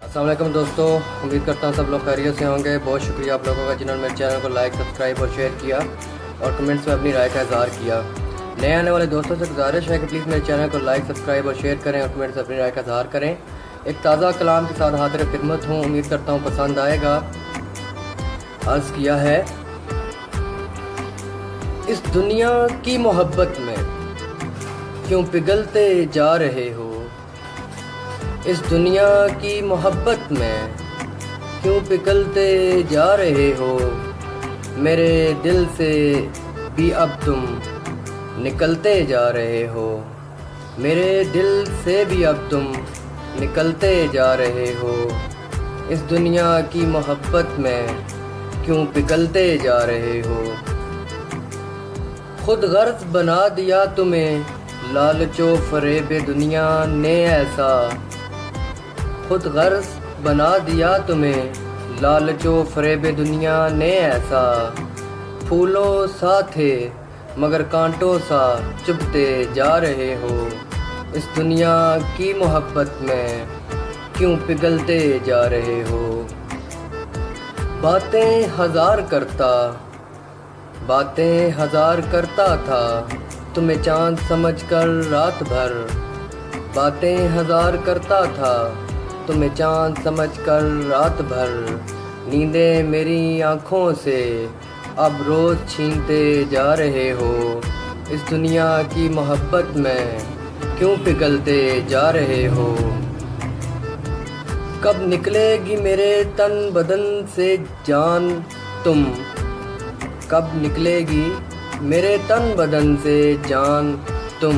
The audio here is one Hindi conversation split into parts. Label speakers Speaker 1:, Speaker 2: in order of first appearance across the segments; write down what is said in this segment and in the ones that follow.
Speaker 1: अस्सलाम वालेकुम दोस्तों, उम्मीद करता हूँ सब लोग खैरियत से होंगे। बहुत शुक्रिया आप लोगों का जिन्होंने मेरे चैनल को लाइक, सब्सक्राइब और शेयर किया और कमेंट्स में अपनी राय का इज़हार किया। नए आने वाले दोस्तों से गुजारिश है कि प्लीज़ मेरे चैनल को लाइक, सब्सक्राइब और शेयर करें और कमेंट्स में अपनी राय का इज़हार करें। एक ताज़ा कलाम के साथ हाज़िर खिदमत हूँ, उम्मीद करता हूँ पसंद आएगा। अर्ज़ किया है, इस दुनिया की मोहब्बत में क्यों पिघलते जा रहे हो, इस दुनिया की मोहब्बत में क्यों पिघलते जा रहे हो, मेरे दिल से भी अब तुम निकलते जा रहे हो, मेरे दिल से भी अब तुम निकलते जा रहे हो, इस दुनिया की मोहब्बत में क्यों पिघलते जा रहे हो। खुद गर्ज बना दिया तुम्हें लालचो फरेब दुनिया ने ऐसा, खुद गर्ज बना दिया तुम्हें लालचो फरेब दुनिया ने ऐसा, फूलों सा थे मगर कांटों सा चुभते जा रहे हो, इस दुनिया की मोहब्बत में क्यों पिघलते जा रहे हो। बातें हज़ार करता, बातें हज़ार करता था तुम्हें चाँद समझकर रात भर, बातें हज़ार करता था तुम्हें चाँद समझकर रात भर, नींदें मेरी आँखों से अब रोज़ छीनते जा रहे हो, इस दुनिया की मोहब्बत में क्यों पिघलते जा रहे हो। कब निकलेगी मेरे तन बदन से जान तुम, कब निकलेगी मेरे तन बदन से जान तुम,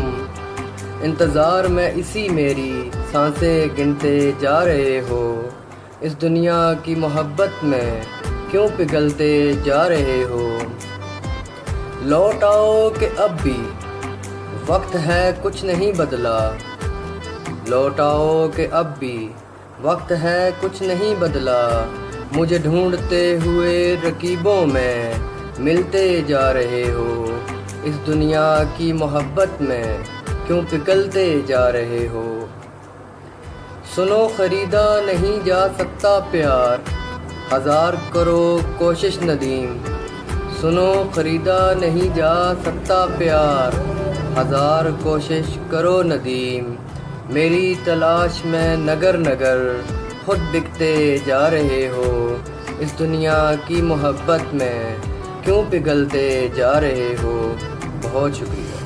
Speaker 1: इंतज़ार में इसी मेरी सांसें गिनते जा रहे हो, इस दुनिया की मोहब्बत में क्यों पिघलते जा रहे हो। लौट आओ कि अब भी वक्त है कुछ नहीं बदला, लौट आओ कि अब भी वक्त है कुछ नहीं बदला, मुझे ढूंढते हुए रकीबों में मिलते जा रहे हो, इस दुनिया की मोहब्बत में क्यों पिघलते जा रहे हो। सुनो ख़रीदा नहीं जा सकता प्यार, हज़ार करो कोशिश नदीम, सुनो ख़रीदा नहीं जा सकता प्यार, हज़ार कोशिश करो नदीम, मेरी तलाश में नगर नगर खुद बिकते जा रहे हो, इस दुनिया की मोहब्बत में क्यों पिघलते जा रहे हो। बहुत शुक्रिया।